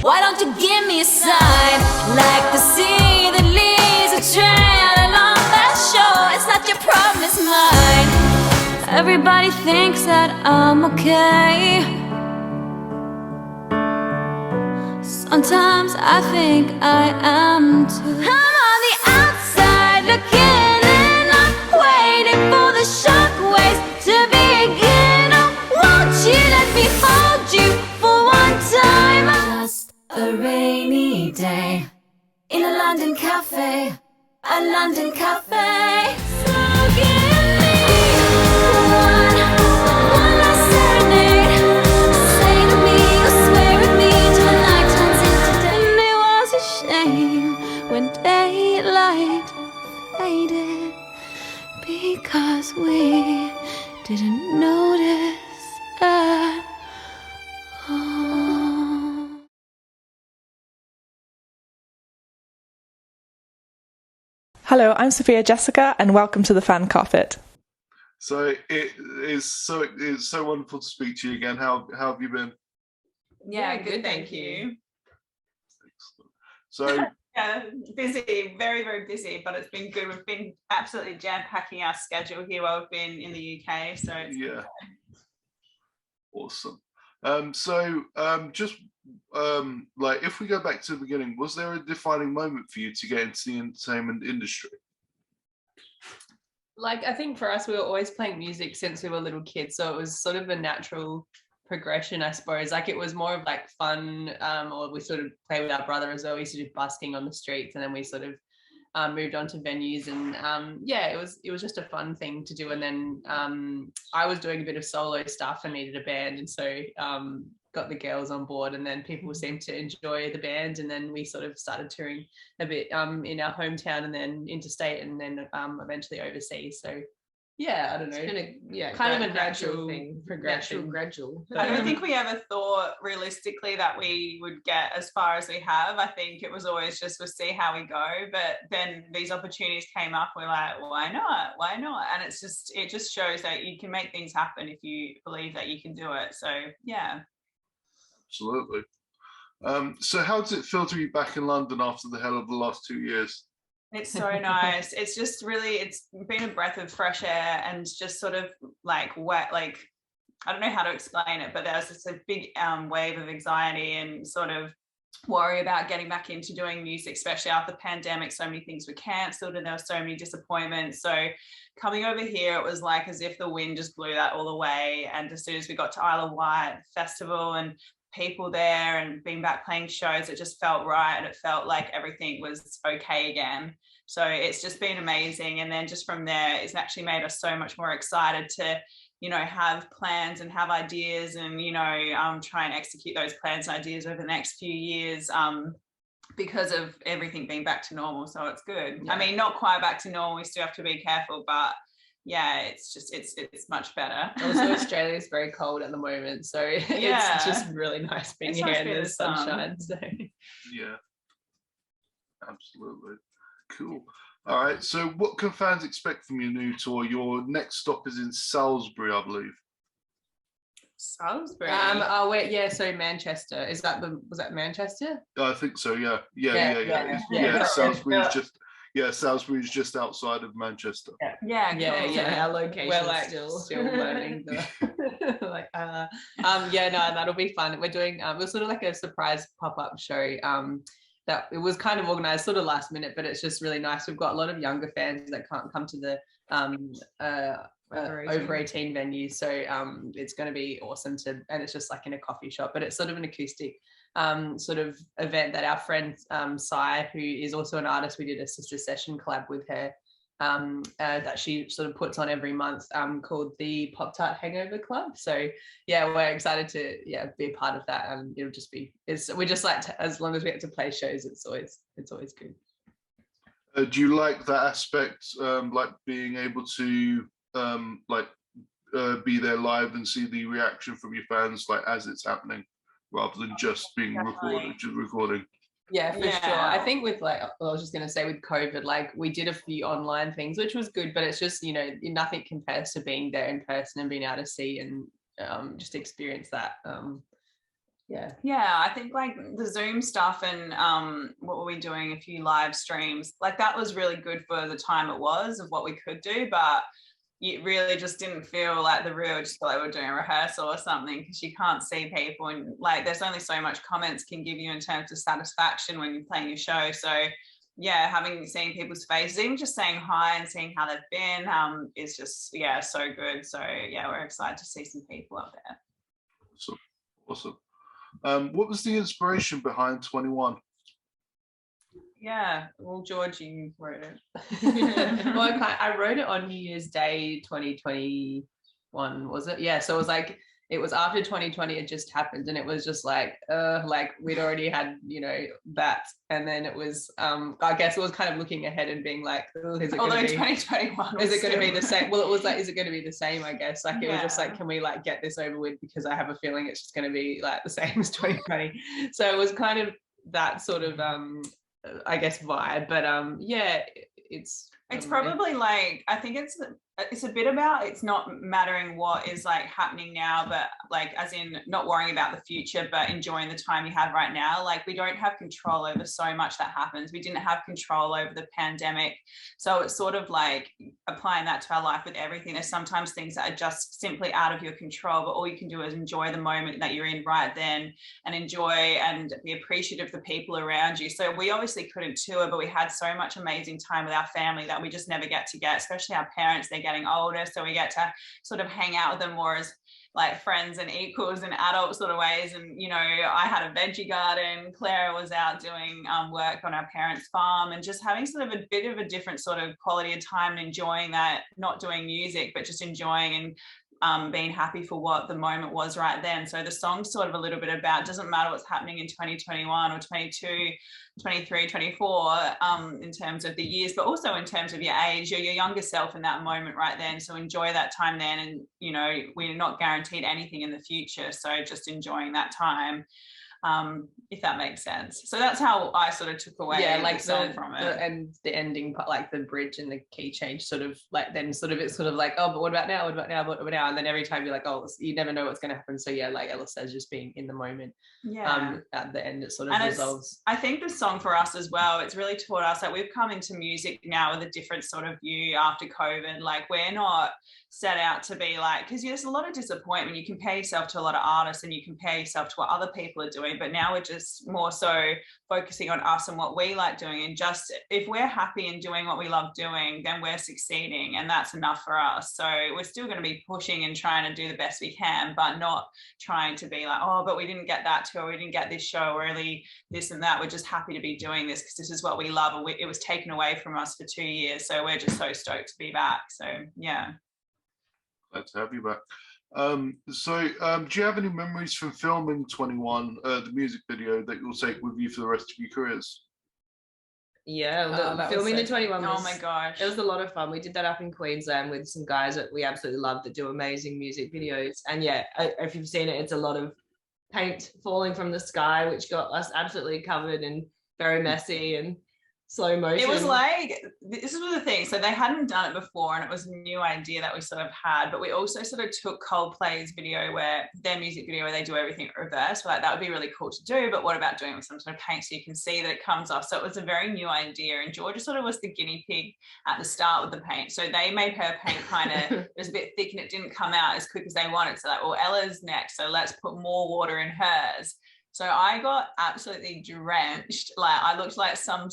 Why don't you give me a sign? Like the sea that leaves a trail along that shore. It's not your problem, it's mine. Everybody thinks that I'm okay. Sometimes I think I am too. I'm on the outside looking in. I'm waiting for the shockwaves to begin. Oh, won't you let me hold you for one time? Just a rainy day in a London cafe, a London cafe. So give me one last serenade. Say to me, or swear at me till the night turns into day. And it was a shame when daylight faded, because we didn't notice at all. Hello, I'm Sophia Jessica, and welcome to the Fan Carpet. So it's so wonderful to speak to you again. How have you been? Yeah, good, thank you. Excellent. So Yeah, busy, very, very busy, but it's been good. We've been absolutely jam-packing our schedule here while we've been in the UK, so it's yeah, good. awesome. Like if we go back to the beginning, was there a defining moment for you to get into the entertainment industry? Like, I think for us, we were always playing music since we were little kids, so it was sort of a natural progression, I suppose. Like, it was more of like fun, or we sort of play with our brother as well. We used to do busking on the streets, and then we sort of moved on to venues, and yeah, it was just a fun thing to do. And then I was doing a bit of solo stuff and needed a band, and so got the girls on board, and then people seemed to enjoy the band, and then we sort of started touring a bit in our hometown, and then interstate, and then eventually overseas. So yeah, I don't know, kind of a natural thing, progression. gradual. I don't think we ever thought realistically that we would get as far as we have. I think it was always just we'll see how we go, but then these opportunities came up. We're like, why not? And it just shows that you can make things happen if you believe that you can do it. So yeah. Absolutely. So how does it feel to be back in London after the hell of the last 2 years? It's so nice. It's just really, it's been a breath of fresh air, and just sort of like wet, like, I don't know how to explain it, but there was just a big wave of anxiety and sort of worry about getting back into doing music, especially after the pandemic. So many things were cancelled and there were so many disappointments. So coming over here, it was like as if the wind just blew that all away. And as soon as we got to Isle of Wight Festival and people there and being back playing shows, it just felt right, and it felt like everything was okay again. So it's just been amazing. And then just from there, it's actually made us so much more excited to, you know, have plans and have ideas, and, you know, try and execute those plans and ideas over the next few years, because of everything being back to normal. So it's good. Yeah. I mean, not quite back to normal, we still have to be careful, but yeah, it's just it's much better. Also, Australia is very cold at the moment, so it's just really nice being here in the sunshine. So yeah, absolutely cool. All right, so what can fans expect from your new tour? Your next stop is in Salisbury, I believe. Salisbury. So Manchester. Was that Manchester? I think so. Yeah. Salisbury's just outside of Manchester. Yeah. Our location We're like still learning the that'll be fun. We're doing it was sort of like a surprise pop-up show that it was kind of organized sort of last minute, but it's just really nice. We've got a lot of younger fans that can't come to the over 18 venues, so it's going to be awesome and it's just like in a coffee shop, but it's sort of an acoustic sort of event that our friend Sai, who is also an artist, we did a sister session collab with her that she sort of puts on every month, called the Pop Tart Hangover Club. So yeah, we're excited to be a part of that, and it'll just be we just like to, as long as we get to play shows, it's always good. Do you like that aspect, like being able to be there live and see the reaction from your fans, like as it's happening, rather than just being recording? Yeah, for sure. I think with I was just going to say with COVID, like we did a few online things, which was good, but it's just, you know, nothing compares to being there in person and being able to see and just experience that. I think like the Zoom stuff and what were we doing, a few live streams, like that was really good for the time it was of what we could do, but it really just didn't feel like the real, just felt like we were doing a rehearsal or something, because you can't see people, and like there's only so much comments can give you in terms of satisfaction when you're playing your show. So seen people's faces, even just saying hi and seeing how they've been is just so good. So we're excited to see some people up there. Awesome. What was the inspiration behind 21? Yeah, well, George, you wrote it. Well, I wrote it on New Year's Day 2021, was it? Yeah, so it was like, it was after 2020 had just happened, and it was just like we'd already had, that, and then it was I guess it was kind of looking ahead and being like, is it although going to be 2021 is it going to be the same? Well, it was like, is it going to be the same? I guess like it was just like, can we like get this over with, because I have a feeling it's just going to be like the same as 2020. So it was kind of that sort of I guess vibe, but it's probably like, I think it's a bit about, it's not mattering what is like happening now, but like as in not worrying about the future, but enjoying the time you have right now. Like we don't have control over so much that happens. We didn't have control over the pandemic, so it's sort of like applying that to our life with everything. There's sometimes things that are just simply out of your control, but all you can do is enjoy the moment that you're in right then, and enjoy and be appreciative of the people around you. So we obviously couldn't tour, but we had so much amazing time with our family that we just never get to get, especially our parents. They're getting older, so we get to sort of hang out with them more as like friends and equals and adult sort of ways. And I had a veggie garden, Clara was out doing work on our parents' farm, and just having sort of a bit of a different sort of quality of time and enjoying that, not doing music but just enjoying and being happy for what the moment was right then. So the song's sort of a little bit about, doesn't matter what's happening in 2021 or 22, 23, 24 in terms of the years, but also in terms of your age. You're your younger self in that moment right then, so enjoy that time then. And we're not guaranteed anything in the future, so just enjoying that time, if that makes sense. So that's how I sort of took away like the song from it. And the ending part, like the bridge and the key change, sort of like, then sort of it's sort of like, oh, but what about now, and then every time you're like, oh, you never know what's going to happen. So like Ella says, just being in the moment. At the end it sort of resolves. I think the song for us as well, it's really taught us that we've come into music now with a different sort of view after COVID. Like we're not set out to be like, because there's a lot of disappointment. You compare yourself to a lot of artists and you compare yourself to what other people are doing, but now we're just more so focusing on us and what we like doing, and just if we're happy and doing what we love doing, then we're succeeding, and that's enough for us. So we're still going to be pushing and trying to do the best we can, but not trying to be like, oh, but we didn't get that tour, we didn't get this show, or really this and that. We're just happy to be doing this because this is what we love, and it was taken away from us for 2 years, so we're just so stoked to be back. So Glad to have you back. Do you have any memories from filming 21, the music video, that you'll take with you for the rest of your careers? Yeah, filming the 21 was, oh my gosh, it was a lot of fun. We did that up in Queensland with some guys that we absolutely love that do amazing music videos. And if you've seen it, it's a lot of paint falling from the sky, which got us absolutely covered and very messy and slow motion. It was like, this is the thing, so they hadn't done it before, and it was a new idea that we sort of had, but we also sort of took Coldplay's video, where their music video where they do everything in reverse. We're like, that would be really cool to do, but what about doing it with some sort of paint so you can see that it comes off? So it was a very new idea, and Georgia sort of was the guinea pig at the start with the paint. So they made her paint kind of, it was a bit thick and it didn't come out as quick as they wanted. So like, well, Ella's next, so let's put more water in hers. So I got absolutely drenched. Like I looked like some,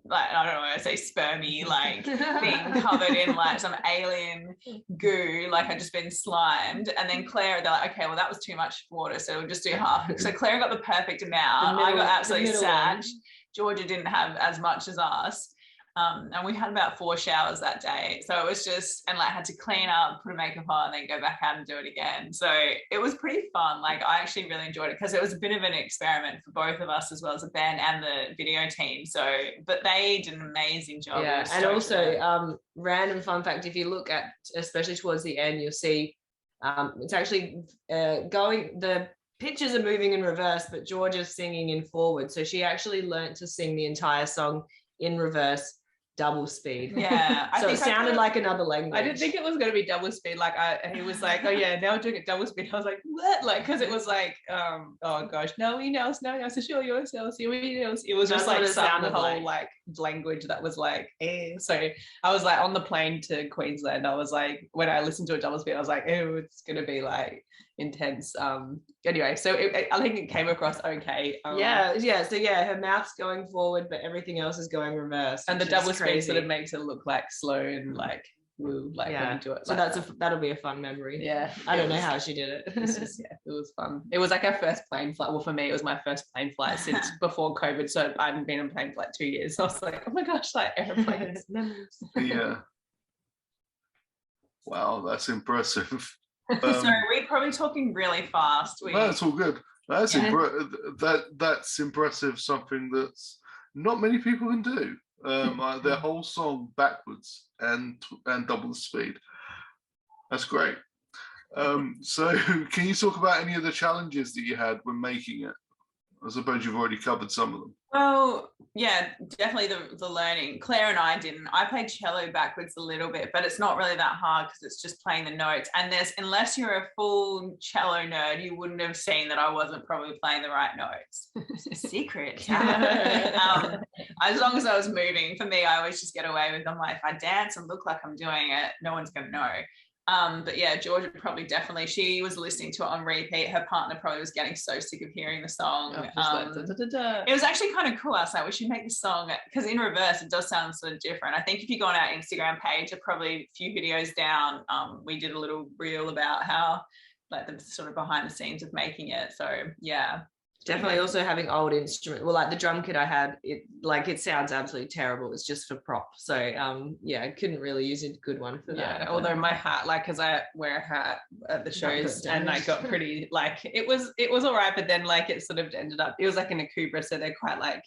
like, I don't know, I say spermy like thing covered in like some alien goo, like I'd just been slimed. And then Clara, they're like, okay, well that was too much water, so we'll just do half. So Clara got the perfect amount. I got absolutely sagged. Georgia didn't have as much as us. And we had about 4 showers that day, so it was just, and like had to clean up, put a makeup on, and then go back out and do it again. So it was pretty fun. Like I actually really enjoyed it because it was a bit of an experiment for both of us as well as the band and the video team. So, but they did an amazing job. Yeah, and also random fun fact: if you look at, especially towards the end, you'll see it's actually the pictures are moving in reverse, but Georgia's singing in forward. So she actually learnt to sing the entire song in reverse double speed. Yeah, So it sounded like another language. I didn't think it was going to be double speed. Like he was like, oh yeah, now we're doing it double speed. I was like, what? Like, because it was like, oh gosh, no, we know, to show yourselves. It was just like some whole like language that was like, eh. So I was like on the plane to Queensland. I was like, when I listened to a double speed, I was like, oh, it's going to be like intense. Anyway, so I think it came across okay. So her mouth's going forward, but everything else is going reverse, and the double speed sort of makes it look like slow and like woo, like when you do it. So like that'll be a fun memory. Yeah, I don't know how she did it. It was fun. It was like our first plane flight. Well, for me, it was my first plane flight since before COVID. So I hadn't been on a plane for like 2 years. So I was like, oh my gosh, like airplanes. Yeah. Wow, that's impressive. So we're probably talking really fast. That's all good. That's that's impressive. Something that's not many people can do. Their whole song backwards and double the speed. That's great. So can you talk about any of the challenges that you had when making it? I suppose you've already covered some of them. Well, yeah, definitely the learning. Claire and I didn't. I played cello backwards a little bit, but it's not really that hard because it's just playing the notes. And unless you're a full cello nerd, you wouldn't have seen that I wasn't probably playing the right notes. It's a secret. As long as I was moving, for me, I always just get away with them. Like if I dance and look like I'm doing it, no one's going to know. But yeah, Georgia probably definitely, she was listening to it on repeat. Her partner probably was getting so sick of hearing the song. It was actually kind of cool. I was like, we should make the song, because in reverse, it does sound sort of different. I think if you go on our Instagram page, or probably a few videos down, we did a little reel about how, like the sort of behind the scenes of making it. So yeah. Definitely also having old instruments. Well, like the drum kit I had, it sounds absolutely terrible. It's just for prop. So I couldn't really use a good one for that. Yeah, although my hat, like, because I wear a hat at the shows, and I got pretty, like, it was all right, but then like it sort of ended up, it was like in a Cobra, so they're quite like,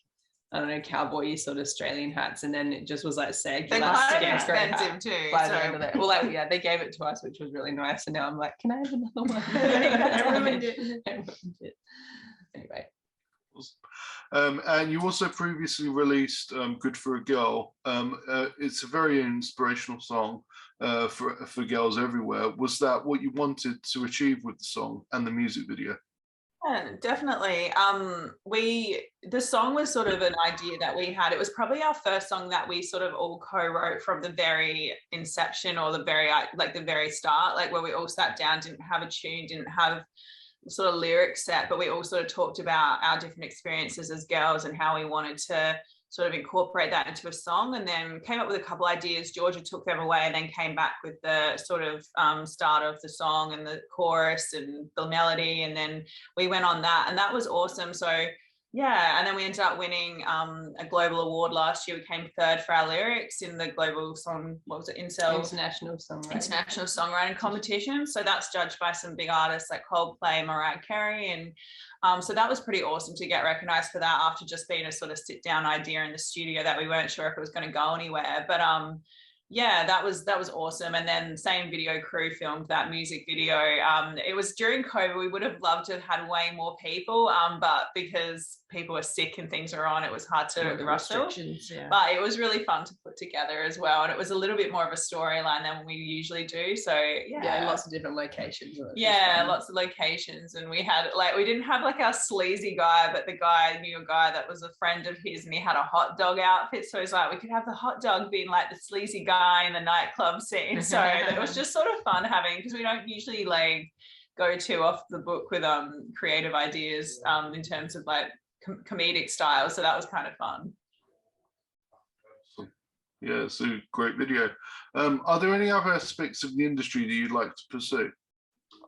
I don't know, cowboy sort of Australian hats, and then it just was like sagged. They're kind of expensive too. Well, like, yeah, they gave it to us, which was really nice, and now I'm like, can I have another one? I ruined it. Anyway. And you also previously released Good for a Girl. It's a very inspirational song for girls everywhere. Was that what you wanted to achieve with the song and the music video? Yeah, definitely. The song was sort of an idea that we had. It was probably our first song that we sort of all co-wrote from the very inception, or the very start, like where we all sat down, didn't have a tune, didn't have sort of lyrics set, but we all sort of talked about our different experiences as girls and how we wanted to sort of incorporate that into a song, and then came up with a couple ideas. Georgia took them away and then came back with the sort of start of the song and the chorus and the melody, and then we went on that, and that was awesome. So yeah, and then we ended up winning a global award last year. We came third for our lyrics in the global song, what was it, International Songwriting Competition. So that's judged by some big artists like Coldplay, Mariah Carey, and so that was pretty awesome to get recognized for that, after just being a sort of sit down idea in the studio that we weren't sure if it was going to go anywhere. But yeah, that was awesome. And then same video crew filmed that music video. It was during COVID. We would have loved to have had way more people, but because people were sick and things were on, it was hard to rustle. Yeah. But it was really fun to put together as well, and it was a little bit more of a storyline than we usually do. So yeah, lots of different locations. Yeah, lots of locations, and we had we didn't have like our sleazy guy, but the guy knew a guy that was a friend of his, and he had a hot dog outfit. So he's like, we could have the hot dog being like the sleazy guy in the nightclub scene. So it was just sort of fun having, because we don't usually go too off the book with creative ideas in terms of like comedic style. So that was kind of fun. Yeah, it's a great video. Are there any other aspects of the industry that you'd like to pursue?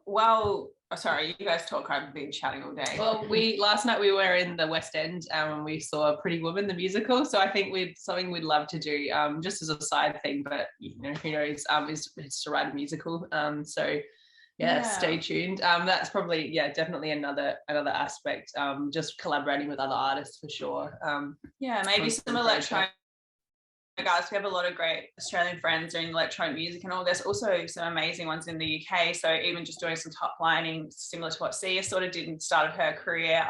Well, sorry, you guys talk. I've been chatting all day. Well, last night we were in the West End and we saw Pretty Woman, the musical. So I think something we'd love to do, just as a side thing, but who knows, is to write a musical. So yeah, stay tuned. That's probably, definitely another aspect, just collaborating with other artists for sure. Maybe some electronic guys, we have a lot of great Australian friends doing electronic music and all. There's also some amazing ones in the UK. So even just doing some top lining, similar to what Sia sort of did and started her career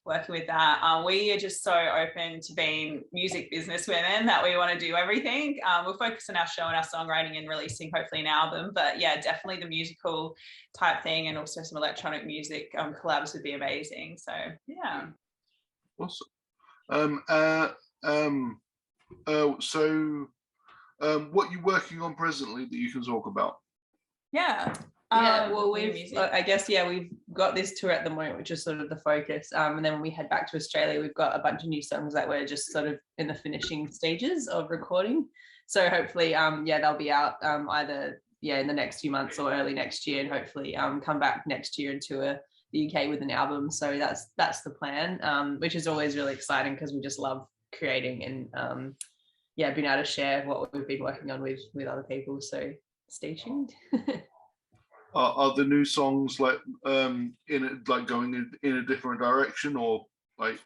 working with that. We are just so open to being music business women that we want to do everything. We'll focus on our show and our songwriting and releasing hopefully an album. But yeah, definitely the musical type thing and also some electronic music collabs would be amazing. So yeah. Awesome. What are you working on presently that you can talk about? Well, we've got this tour at the moment, which is sort of the focus, and then when we head back to Australia, we've got a bunch of new songs that we're just sort of in the finishing stages of recording, so hopefully they'll be out either in the next few months or early next year, and hopefully come back next year and tour the UK with an album. So that's the plan, which is always really exciting because we just love creating and being able to share what we've been working on with other people. So stay tuned. Are the new songs like going in a different direction, or like?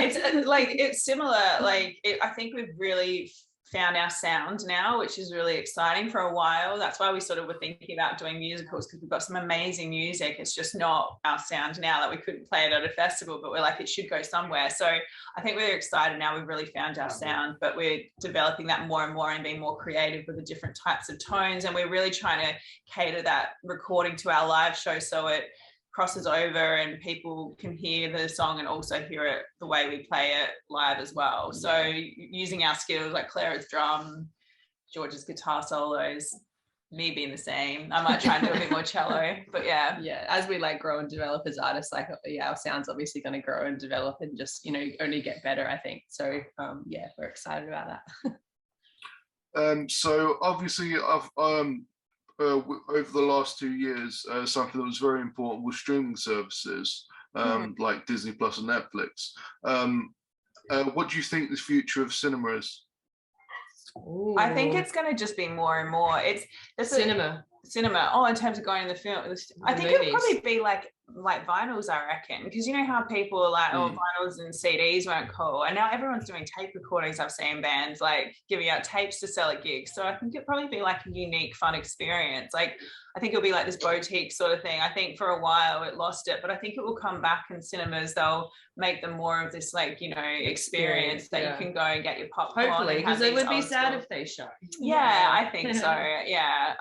It's similar. I think we've really found our sound now, which is really exciting. For a while, that's why we sort of were thinking about doing musicals, because we've got some amazing music. It's just not our sound now, that we couldn't play it at a festival, but we're like, it should go somewhere. So I think we're excited now. We've really found our sound, but we're developing that more and more and being more creative with the different types of tones, and we're really trying to cater that recording to our live show so it crosses over and people can hear the song and also hear it the way we play it live as well. So using our skills, like Clara's drum, George's guitar solos, me being the same. I might try and do a bit more cello, but yeah, as we grow and develop as artists, our sound's obviously going to grow and develop and just only get better, I think. So we're excited about that. So obviously over the last 2 years, something that was very important was streaming services like Disney Plus and Netflix. What do you think the future of cinema is? Ooh. I think it's going to just be more and more. It's cinema. Oh, in terms of going to the film, I think it'll probably be like vinyls, I reckon, because you know how people are like, vinyls and CDs weren't cool, and now everyone's doing tape recordings. I've seen bands like giving out tapes to sell at gigs, so I think it'd probably be like a unique, fun experience. Like, I think it'll be like this boutique sort of thing. I think for a while it lost it, but I think it will come back in cinemas. They'll make them more of this experience that you can go and get your popcorn. Hopefully, because it would be sad if they shut. Yeah, I think so. Yeah.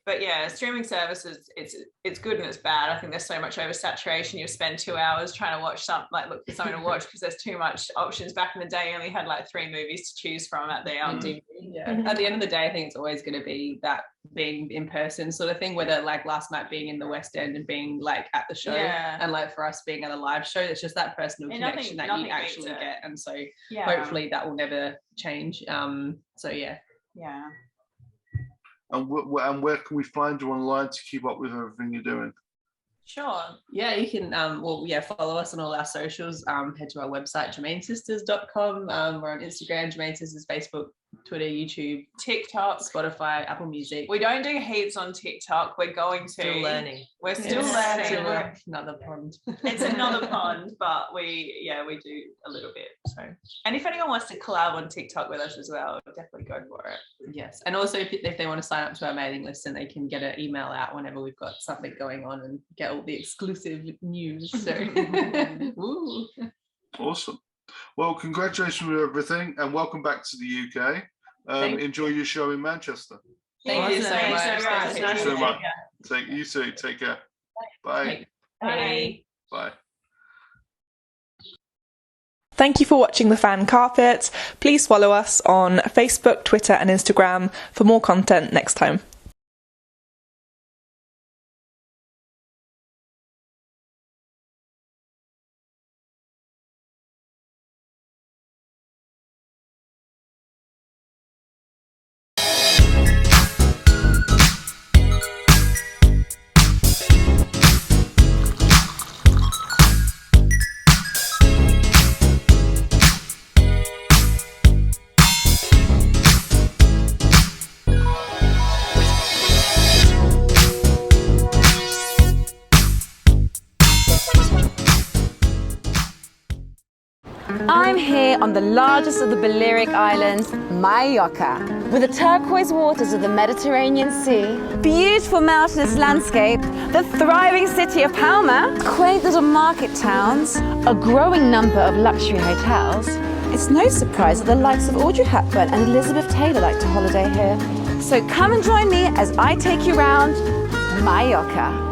But yeah, streaming services, it's good and it's bad. I think there's so much oversaturation. You spend 2 hours trying to watch look for something to watch because there's too much options. Back in the day, you only had 3 movies to choose from at the DVD. Yeah. At the end of the day, I think it's always going to be that being in person sort of thing, whether last night being in the West End and being at the show, and for us being at a live show, it's just that personal connection that you actually get. And so hopefully that will never change. Yeah. And where can we find you online to keep up with everything you're doing? Sure. Yeah, you can follow us on all our socials. Head to our website, GermeinSisters.com. We're on Instagram, Germein Sisters, Facebook, Twitter, YouTube, TikTok, Spotify, Apple Music. We don't do heaps on TikTok. We're going to. Still learning. We're still learning. Another pond. It's another pond, but we do a little bit. So, and if anyone wants to collab on TikTok with us as well, definitely go for it. Yes, and also if they want to sign up to our mailing list, then they can get an email out whenever we've got something going on and get all the exclusive news. So, Woo. Awesome. Well, congratulations with everything, and welcome back to the UK. Enjoy your show in Manchester. Thank you so much. Thank you so much. You too. Take care. Bye. Bye. Bye. Thank you for watching The Fan Carpet. Please follow us on Facebook, Twitter and Instagram for more content next time. I'm here on the largest of the Balearic Islands, Mallorca. With the turquoise waters of the Mediterranean Sea, beautiful mountainous landscape, the thriving city of Palma, quaint little market towns, a growing number of luxury hotels, it's no surprise that the likes of Audrey Hepburn and Elizabeth Taylor like to holiday here. So come and join me as I take you around Mallorca.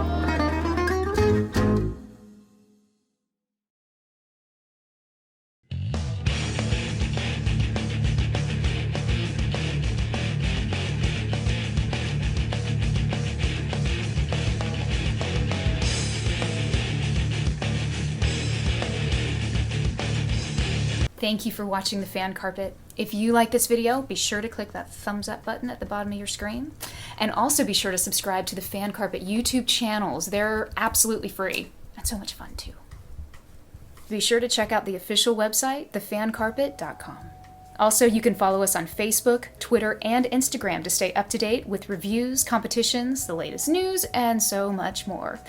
Thank you for watching The Fan Carpet. If you like this video, be sure to click that thumbs up button at the bottom of your screen. And also be sure to subscribe to the Fan Carpet YouTube channels. They're absolutely free and so much fun too. Be sure to check out the official website, thefancarpet.com. Also, you can follow us on Facebook, Twitter, and Instagram to stay up to date with reviews, competitions, the latest news, and so much more.